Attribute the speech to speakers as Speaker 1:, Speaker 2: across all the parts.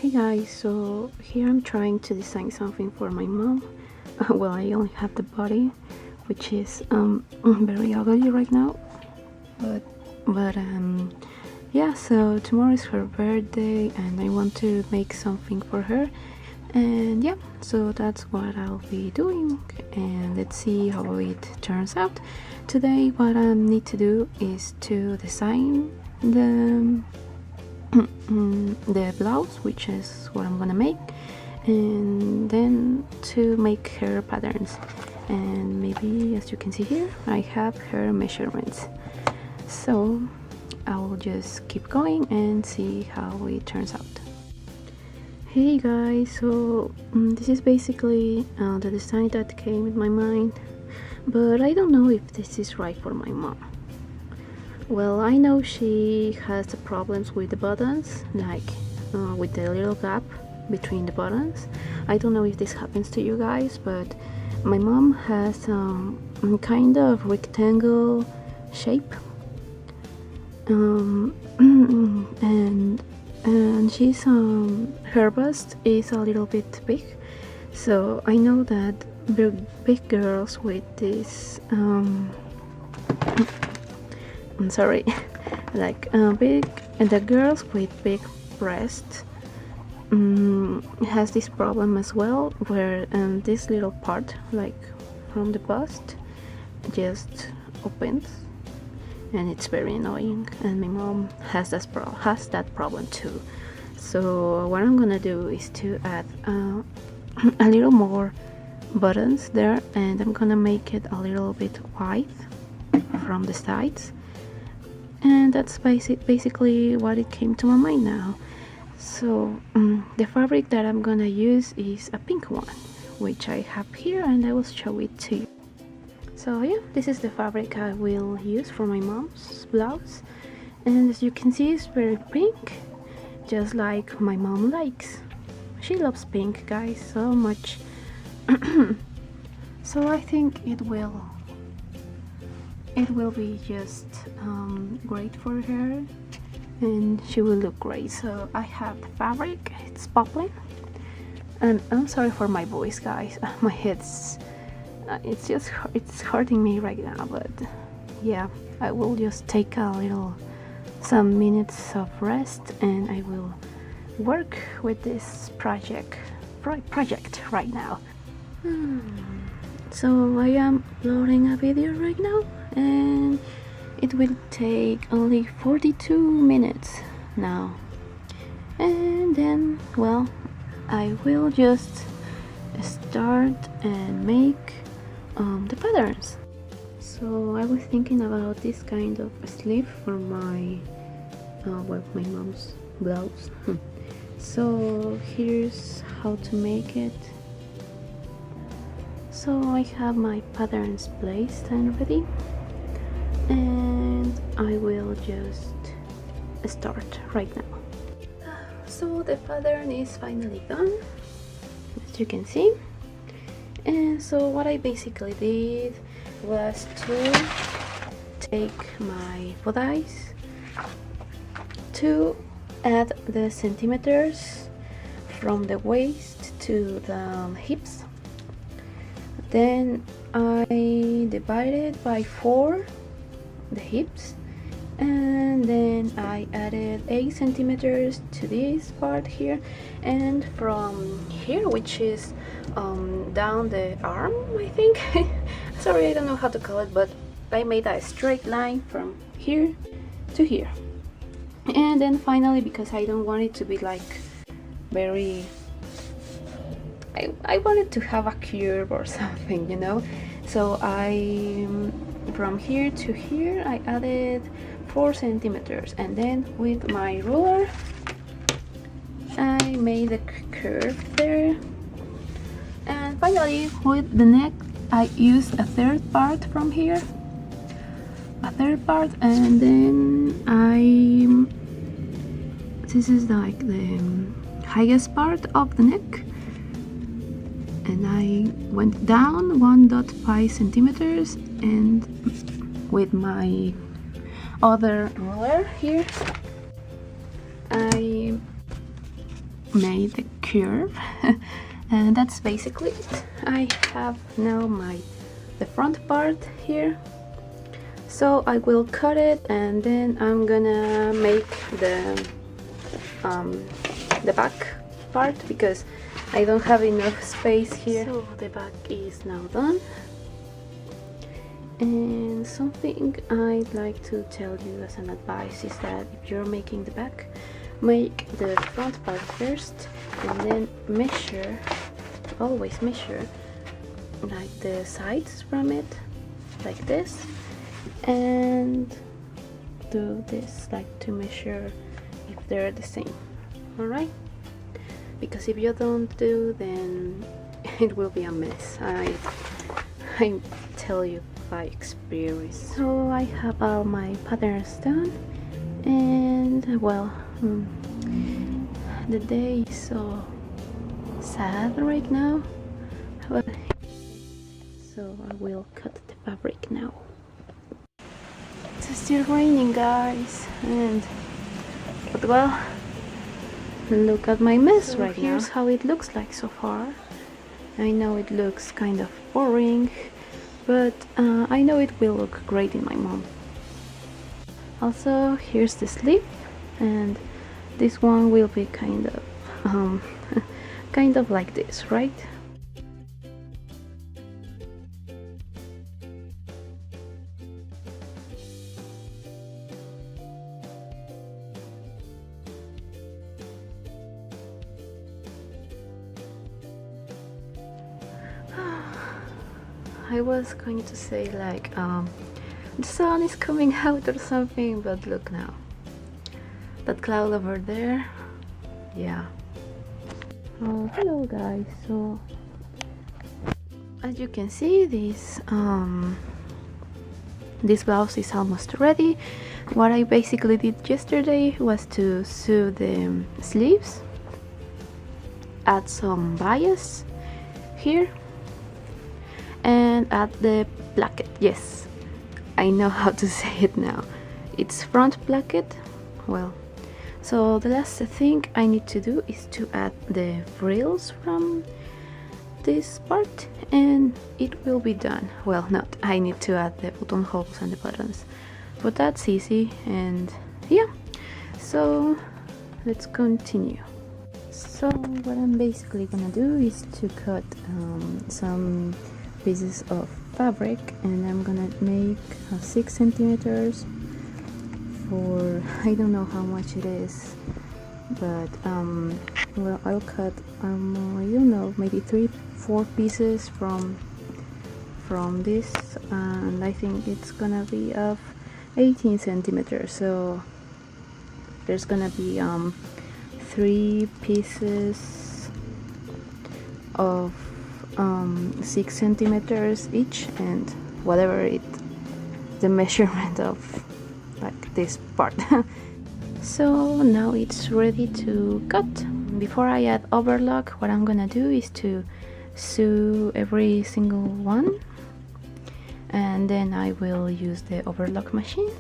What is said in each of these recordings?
Speaker 1: Hey guys, so here I'm trying to design something for my mom. Well, I only have the body, which is very ugly right now. But yeah, so tomorrow is her birthday and I want to make something for her. And yeah, so that's what I'll be doing, and let's see how it turns out. Today what I need to do is to design the blouse, which is what I'm gonna make, and then to make her patterns. And maybe, as you can see here, I have her measurements, so I'll just keep going and see how it turns out. Hey guys, so this is basically the design that came in my mind, but I don't know if this is right for my mom. Well, I know she has the problems with the buttons, like with the little gap between the buttons. I don't know if this happens to you guys, but my mom has kind of rectangle shape, and she's her bust is a little bit big, so I know that big girls with this I'm sorry, like big, and the girls with big breasts has this problem as well, where this little part, like from the bust, just opens, and it's very annoying, and my mom has that problem too. So what I'm gonna do is to add a little more buttons there, and I'm gonna make it a little bit wide from the sides, and that's basically what it came to my mind now. So the fabric that I'm gonna use is a pink one, which I have here, and I will show it to you. So yeah, this is the fabric I will use for my mom's blouse, and as you can see, it's very pink, just like my mom likes. She loves pink, guys, so much. So I think it will be just great for her, and she will look great. So I have the fabric, it's poplin, and I'm sorry for my voice, guys. My head's it's hurting me right now, but yeah, I will just take some minutes of rest, and I will work with this project right now. So I am uploading a video right now, and it will take only 42 minutes now, and then, well, I will just start and make the patterns. So I was thinking about this kind of sleeve for my my mom's blouse. So here's how to make it. So I have my patterns placed and ready, and I will just start right now. So the pattern is finally done, as you can see. And so what I basically did was to take my bodice to add the centimeters from the waist to the hips. Then I divided by 4 the hips, and then I added 8 centimeters to this part here, and from here, which is down the arm, I think. Sorry, I don't know how to call it, but I made a straight line from here to here. And then finally, because I don't want it to be like very, I wanted to have a curve or something, you know. So I from here to here I added 4 centimeters, and then with my ruler I made a curve there. And finally, with the neck, I used a third part from here, and then this is like the highest part of the neck, and I went down 1.5 centimeters, and with my other ruler here I made the curve. And that's basically it. I have now the front part here, so I will cut it and then I'm gonna make the back part because I don't have enough space here. So the back is now done. And something I'd like to tell you as an advice is that if you're making the back, make the front part first and then measure, always measure like the sides from it, like this, and do this like to measure if they're the same. Alright? Because if you don't do, then it will be a mess. I tell you by experience. So I have all my patterns done, and well, the day is so sad right now, but so I will cut the fabric now. It's still raining, guys, but well, look at my mess right now. Here's how it looks like so far. I know it looks kind of boring, but I know it will look great in my mom. Also, here's the sleeve, and this one will be kind of kind of like this, right? I was going to say like the sun is coming out or something, but look now, that cloud over there, yeah. Oh, hello guys. So as you can see, this blouse is almost ready. What I basically did yesterday was to sew the sleeves, add some bias here, and add the placket. Yes, I know how to say it now. It's front placket. Well, so the last thing I need to do is to add the frills from this part, and it will be done. Well, not, I need to add the buttonholes and the buttons, but that's easy. And yeah, so let's continue. So what I'm basically gonna do is to cut some pieces of fabric, and I'm gonna make 6 centimeters for, I don't know how much it is, but well, I'll cut I don't know, maybe 3-4 pieces from this, and I think it's gonna be of 18 centimeters, so there's gonna be 3 pieces of 6 centimeters each, and whatever the measurement of like this part. So now it's ready to cut. Before I add overlock, what I'm gonna do is to sew every single one, and then I will use the overlock machine,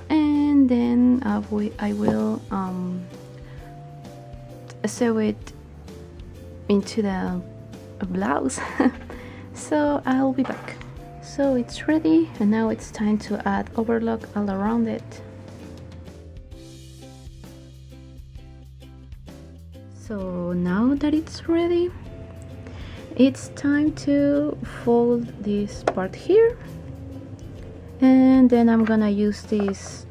Speaker 1: and then I will sew it into the blouse. So I'll be back. So it's ready, and now it's time to add overlock all around it. So now that it's ready, it's time to fold this part here, and then I'm gonna use this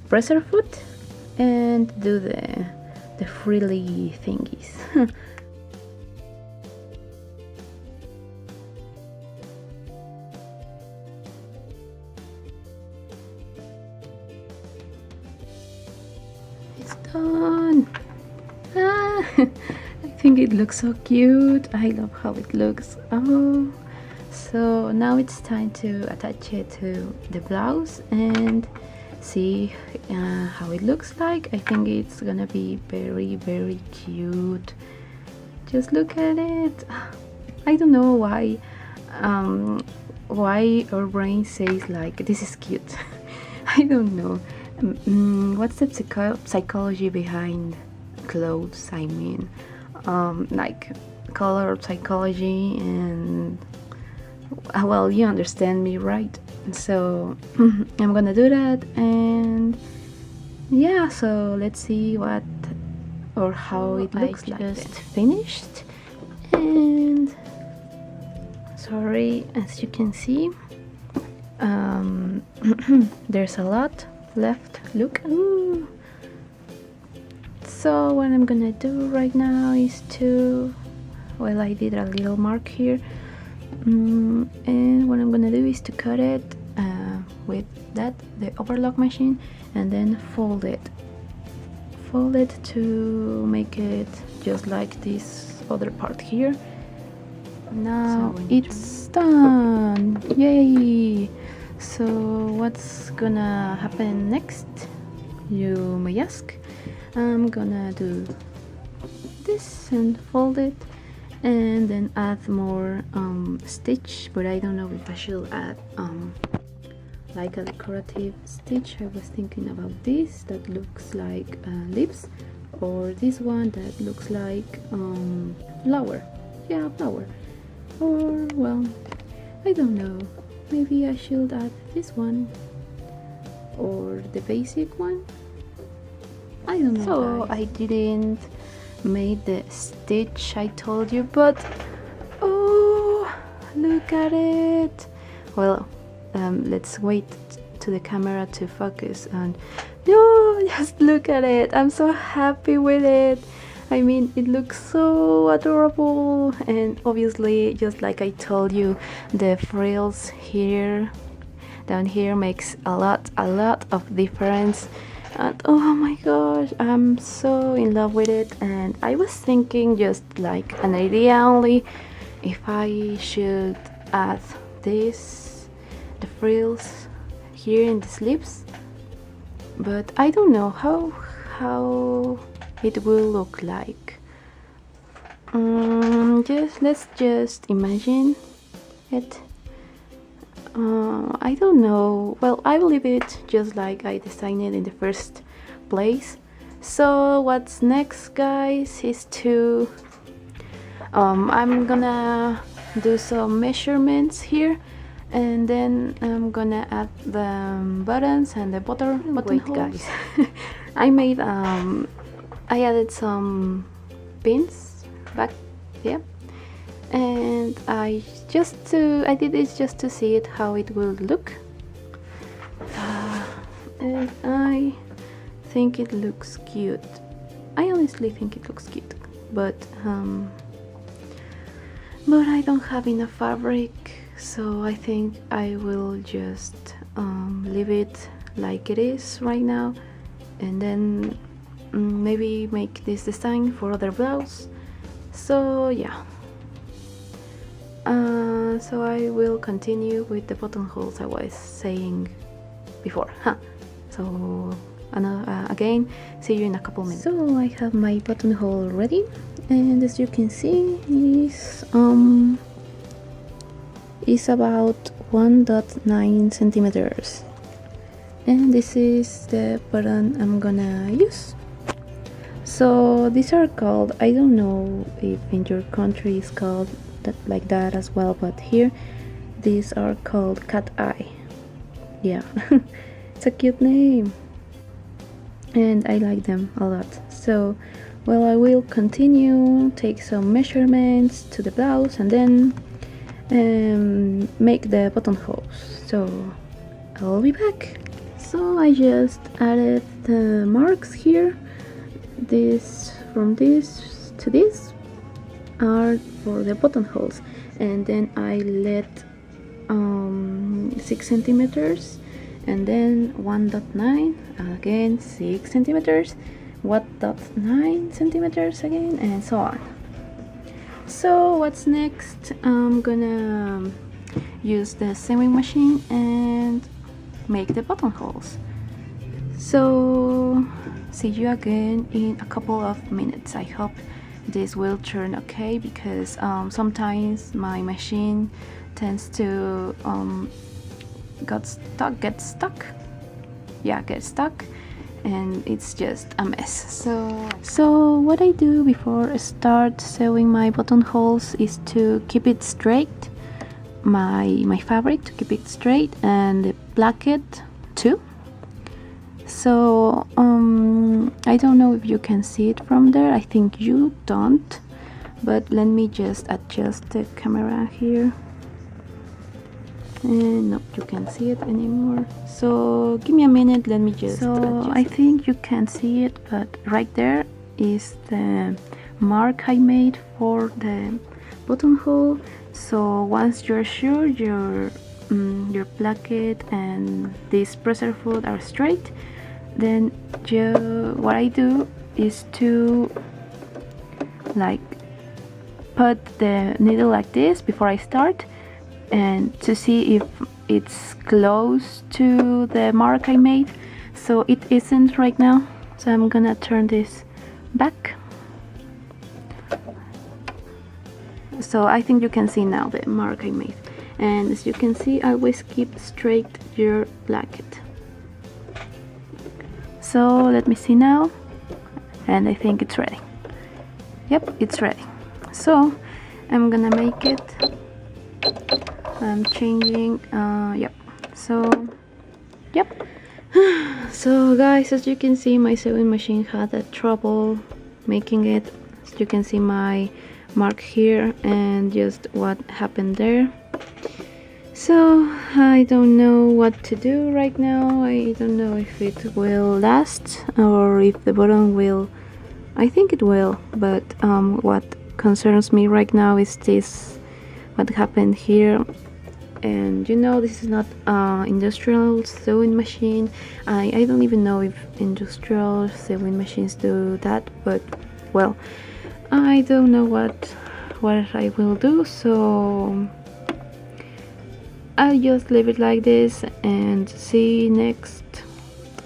Speaker 1: presser foot and do the frilly thingies. It's done. I think it looks so cute. I love how it looks. Oh, so now it's time to attach it to the blouse and see how it looks like. I think it's gonna be very, very cute. Just look at it. I don't know why our brain says like this is cute. I don't know. What's the psychology behind clothes, I mean like color psychology, and well, you understand me, right? So I'm gonna do that, and yeah, so let's see what or how it looks like. I just finished, and sorry, as you can see, there's a lot left. Look. Ooh. So what I'm gonna do right now is to, well, I did a little mark here, and what I'm gonna do is to cut it with the overlock machine, and then fold it to make it just like this other part here. Now so it's done. Yay! So what's gonna happen next, you may ask? I'm gonna do this and fold it, and then add more stitch, but I don't know if I should add like a decorative stitch. I was thinking about this that looks like lips, or this one that looks like flower. Yeah, flower. Or, well, I don't know, maybe I should add this one or the basic one. I don't know. So I didn't make the stitch I told you, but oh, look at it. Well, let's wait to the camera to focus, and oh, just look at it. I'm so happy with it. I mean, it looks so adorable, and obviously, just like I told you, the frills here down here makes a lot of difference. And oh my gosh, I'm so in love with it. And I was thinking, just like an idea only, if I should add the frills here in the sleeves, but I don't know how it will look like. Let's just imagine it. I don't know. Well, I will leave it just like I designed it in the first place. So what's next, guys, is to I'm gonna do some measurements here, and then I'm gonna add the buttons and the button holes. Guys, I made I added some pins back there, and I did this just to see it, how it will look, and I think it looks cute. I honestly think it looks cute, but I don't have enough fabric, so I think I will just leave it like it is right now, and then maybe make this design for other blouse. So yeah, so I will continue with the buttonholes I was saying before. So again, see you in a couple minutes. So I have my buttonhole ready, and as you can see, is about 1.9 centimeters, and this is the button I'm gonna use. So these are called, I don't know if in your country it's called like that as well, but here these are called cat eye. Yeah, it's a cute name, and I like them a lot. So, well, I will continue, take some measurements to the blouse, and then make the buttonholes. So I'll be back. So I just added the marks here. This from this to this are for the buttonholes, and then I let 6 centimeters, and then 1.9 again, 6 centimeters, 1.9 centimeters again, and so on. So what's next? I'm gonna use the sewing machine and make the buttonholes. So see you again in a couple of minutes. I hope this will turn okay, because sometimes my machine tends to get stuck, and it's just a mess. So what I do before I start sewing my buttonholes is to keep it straight, my fabric, to keep it straight, and the placket too. So I don't know if you can see it from there. I think you don't, but let me just adjust the camera here. And no, you can't see it anymore. So give me a minute, let me just adjust. I think you can see it, but right there is the mark I made for the buttonhole. So once you're sure your placket and this presser foot are straight, then what I do is to like put the needle like this before I start, and to see if it's close to the mark I made. So it isn't right now, so I'm gonna turn this back. So I think you can see now the mark I made, and as you can see, I always keep straight your placket. So let me see now, and I think it's ready. Yep, it's ready. So I'm gonna make it. I'm changing, yep. So, yep. So guys, as you can see, my sewing machine had a trouble making it. As you can see my mark here and just what happened there. So I don't know what to do right now. I don't know if it will last or if the button will. I think it will, but what concerns me right now is this, what happened here. And you know, this is not industrial sewing machine. I don't even know if industrial sewing machines do that, but well, I don't know what I will do, so I'll just leave it like this and see next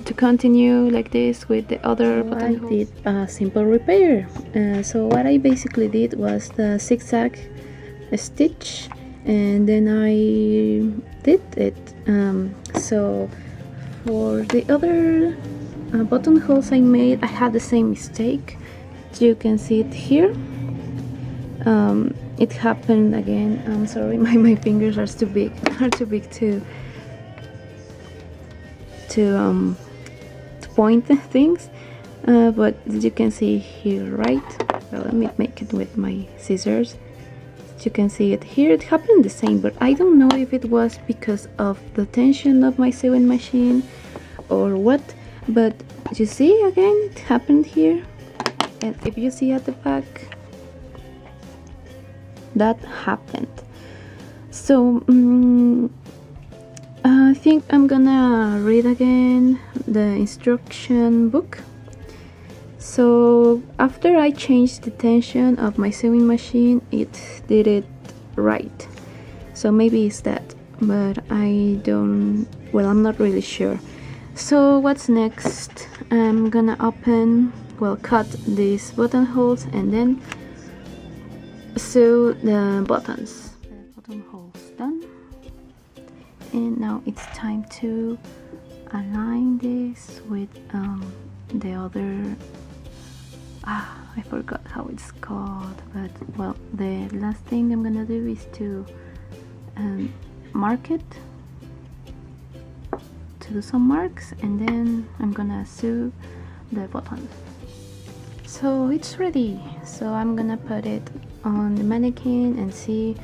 Speaker 1: to continue like this with the other buttonholes. I did a simple repair. So what I basically did was the zigzag stitch, and then I did it. So for the other buttonholes I made, I had the same mistake. You can see it here. It happened again. I'm sorry, my fingers are too big, to point things. But as you can see here, right? Well, let me make it with my scissors. As you can see it here, it happened the same, but I don't know if it was because of the tension of my sewing machine or what. But you see, again, it happened here. And if you see at the back, that happened. So I think I'm gonna read again the instruction book. So after I changed the tension of my sewing machine, it did it right. So maybe it's that, but I don't, well, I'm not really sure. So what's next? I'm gonna cut these buttonholes and then sew the buttons. The buttonholes done, and now it's time to align this with the other. I forgot how it's called, but well, the last thing I'm gonna do is to mark it, to do some marks, and then I'm gonna sew the buttons. So it's ready. So I'm gonna put it on the mannequin and see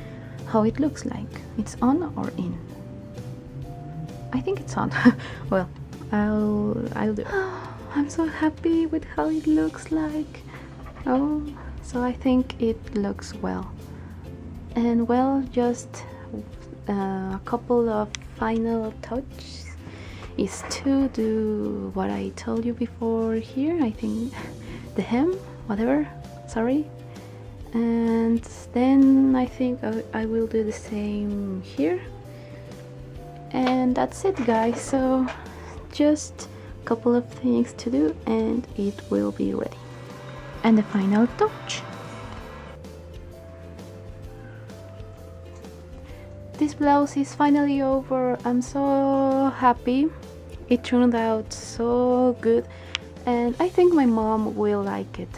Speaker 1: how it looks like. It's on or in? I think it's on. Well, I'll do it. I'm so happy with how it looks like. Oh, so I think it looks well. And well, just a couple of final touches is to do what I told you before here. I think the hem, whatever, sorry. And then I think I will do the same here. And that's it, guys. So just a couple of things to do and it will be ready. And the final touch. This blouse is finally over. I'm so happy. it turned out so good, and I think my mom will like it.